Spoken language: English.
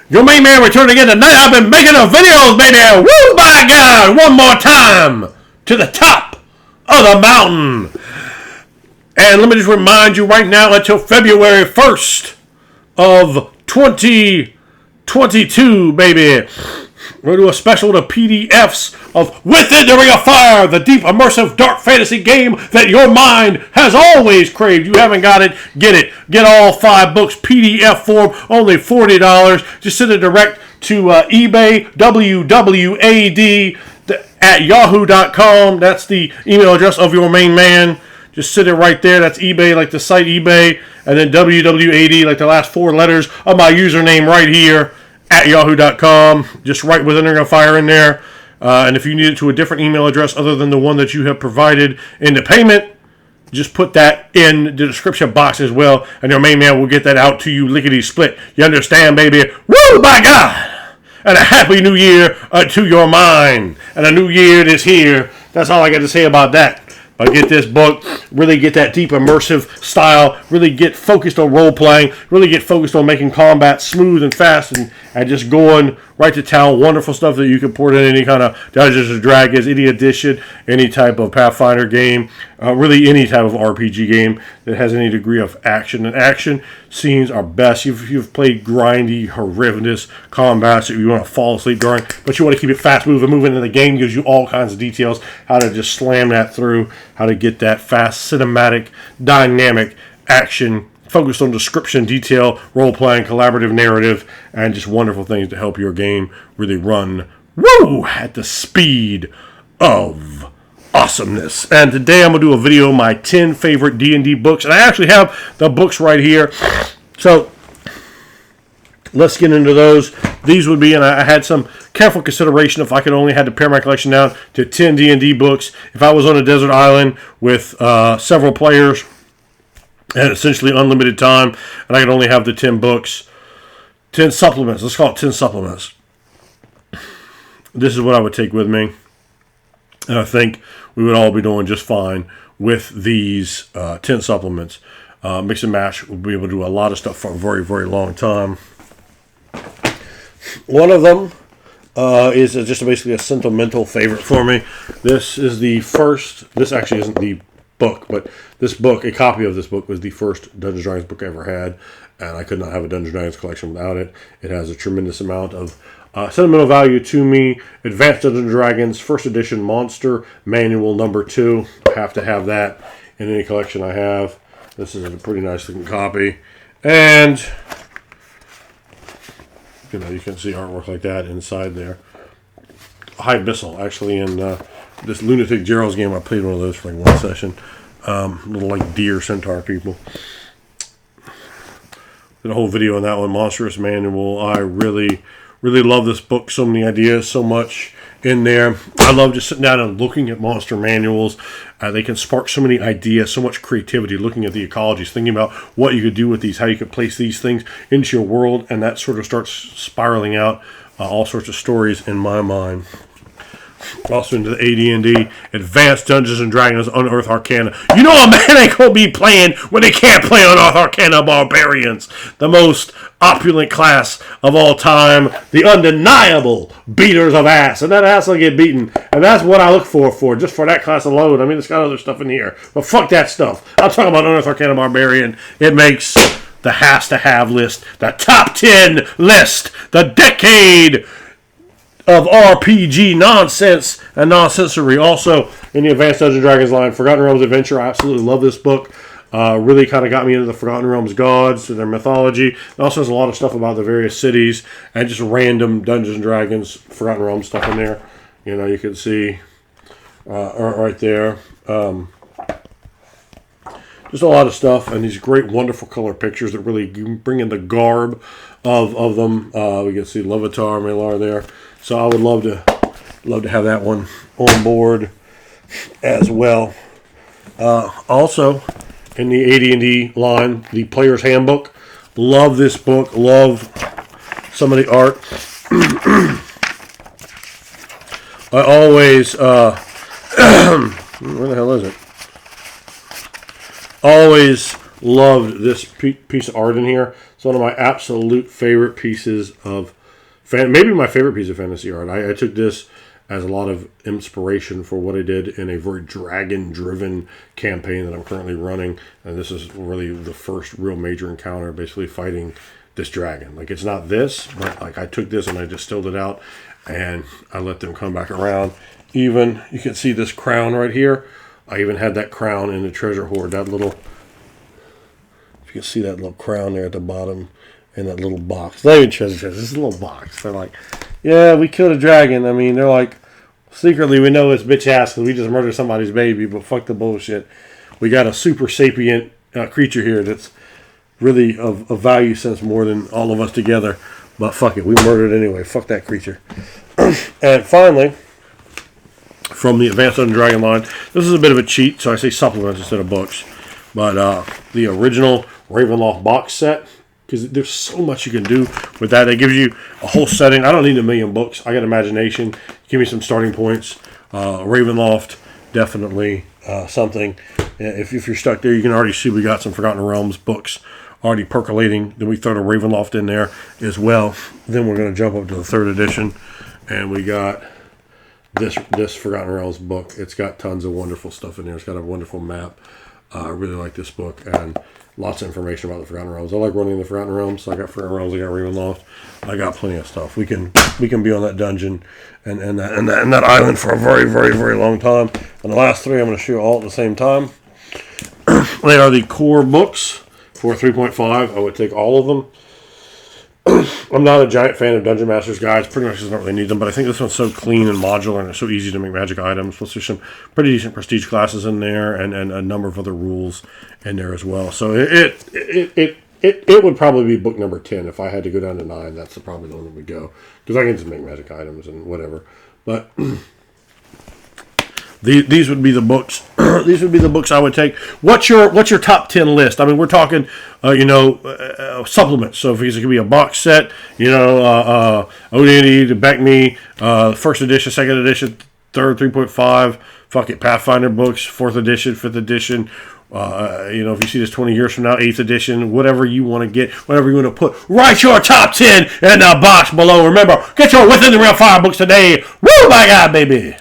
Your main man returning again tonight. I've been making the videos, baby. Woo, by God. One more time. To the top of the mountain. And let me just remind you right now, until February 1st of 2022, baby. We're going to do a special with PDFs of Within the Ring of Fire, the deep, immersive, dark fantasy game that your mind has always craved. You haven't got it, get it. Get all 5 books, PDF form, only $40. Just send it direct to eBay, WWAD, at yahoo.com. That's the email address of your main man. Just sit it right there. That's eBay, like the site eBay. And then WWAD, like the last 4 letters of my username right here. At yahoo.com, just write Within the Ring of Fire in there. And if you need it to a different email address other than the one that you have provided in the payment, just put that in the description box as well, and your main man will get that out to you lickety-split. You understand, baby? Woo, by God! And a happy new year to your mind. And a new year is here. That's all I got to say about that. But get this book, really get that deep immersive style, really get focused on role-playing, really get focused on making combat smooth and fast and just going right to town. Wonderful stuff that you can port in any kind of Dungeons & Dragons, any edition, any type of Pathfinder game, really any type of RPG game that has any degree of action. And action scenes are best. You've played grindy, horrendous combats that you want to fall asleep during, but you want to keep it fast moving, and the game gives you all kinds of details, how to just slam that through, how to get that fast, cinematic, dynamic action focused on description, detail, role-playing, collaborative narrative, and just wonderful things to help your game really run, at the speed of awesomeness. And today I'm going to do a video of my 10 favorite D&D books, and I actually have the books right here. So let's get into those. These would be, and I had some careful consideration if I could only had to pare my collection down to 10 D&D books. If I was on a desert island with several players and essentially unlimited time, and I could only have the 10 books, 10 supplements. Let's call it 10 supplements. This is what I would take with me. And I think we would all be doing just fine with these 10 supplements. Mix and match. We'll be able to do a lot of stuff for a very, very long time. One of them is just basically a sentimental favorite for me. This is the first. This actually isn't the book, but this book, a copy of this book, was the first Dungeons & Dragons book I ever had, and I could not have a Dungeons & Dragons collection without it. It has a tremendous amount of sentimental value to me. Advanced Dungeons & Dragons, first edition Monstrous Manual #2. I have to have that in any collection I have. This is a pretty nice looking copy, and you can see artwork like that inside there. High Bissell, actually, in this Lunatic Gerald's game, I played one of those for like one session. Little like deer centaur people. Did a whole video on that one. Monstrous Manual. I really, really love this book. So many ideas, so much in there. I love just sitting down and looking at monster manuals. They can spark so many ideas, so much creativity, looking at the ecologies, thinking about what you could do with these, how you could place these things into your world, and that sort of starts spiraling out all sorts of stories in my mind. Also into the AD&D, Advanced Dungeons & Dragons Unearthed Arcana. You know a man ain't going to be playing when they can't play Unearthed Arcana Barbarians. The most opulent class of all time. The undeniable beaters of ass. And that ass will get beaten. And that's what I look for just for that class alone. I mean, it's got other stuff in here. But fuck that stuff. I'm talking about Unearthed Arcana Barbarian. It makes the has-to-have list. The top 10 list. The decade of RPG nonsense and nonsensory. Also, in the Advanced Dungeons & Dragons line, Forgotten Realms Adventure. I absolutely love this book. Really kind of got me into the Forgotten Realms gods and their mythology. It also has a lot of stuff about the various cities and just random Dungeons & Dragons Forgotten Realms stuff in there. You know, you can see right there. Just a lot of stuff, and these great, wonderful color pictures that really bring in the garb of them. We can see Levitar, Malar there. So I would love to have that one on board as well. Also, in the AD&D line, the Player's Handbook. Love this book. Love some of the art. I always, where the hell is it? Always loved this piece of art in here. It's one of my absolute favorite pieces of maybe my favorite piece of fantasy art. I took this as a lot of inspiration for what I did in a very dragon-driven campaign that I'm currently running. And this is really the first real major encounter, basically fighting this dragon. Like, it's not this, but like I took this and I distilled it out and I let them come back around. Even, you can see this crown right here. I even had that crown in the treasure hoard. That little, if you can see that little crown there at the bottom in that little box. Not even treasure, this is a little box. They're like, yeah, we killed a dragon. I mean, they're like, secretly we know it's bitch ass because we just murdered somebody's baby, but fuck the bullshit. We got a super sapient creature here that's really of value sense more than all of us together. But fuck it, we murdered it anyway. Fuck that creature. And finally, from the Advanced Dungeons & Dragons line, this is a bit of a cheat, so I say supplements instead of books. But the original Ravenloft box set, because there's so much you can do with that. It gives you a whole setting. I don't need a million books. I got imagination. Give me some starting points. Ravenloft, definitely something. If you're stuck there, you can already see we got some Forgotten Realms books already percolating. Then we throw the Ravenloft in there as well. Then we're going to jump up to the 3rd edition. And we got this Forgotten Realms book. It's got tons of wonderful stuff in there. It's got a wonderful map. I really like this book. And lots of information about the Forgotten Realms. I like running the Forgotten Realms. So I got Forgotten Realms. I got Ravenloft. I got plenty of stuff. We can be on that dungeon and that island for a very, very, very long time. And the last 3 I'm going to show all at the same time. They are the core books for 3.5. I would take all of them. I'm not a giant fan of Dungeon Master's Guides. Pretty much doesn't really need them, but I think this one's so clean and modular and it's so easy to make magic items. Plus, there's some pretty decent prestige classes in there and a number of other rules in there as well. So it would probably be book number 10 if I had to go down to 9. That's probably the one that would go because I can just make magic items and whatever. But these would be the books. These would be the books I would take. What's your top 10 list? I mean, we're talking, supplements. So if it could be a box set, AD&D to back me, 1st edition, 2nd edition, 3rd, 3.5, fuck it, Pathfinder books, 4th edition, 5th edition. If you see this 20 years from now, 8th edition, whatever you want to get, whatever you want to put, write your top 10 in the box below. Remember, get your Within the Real Fire books today. Woo, my God, baby.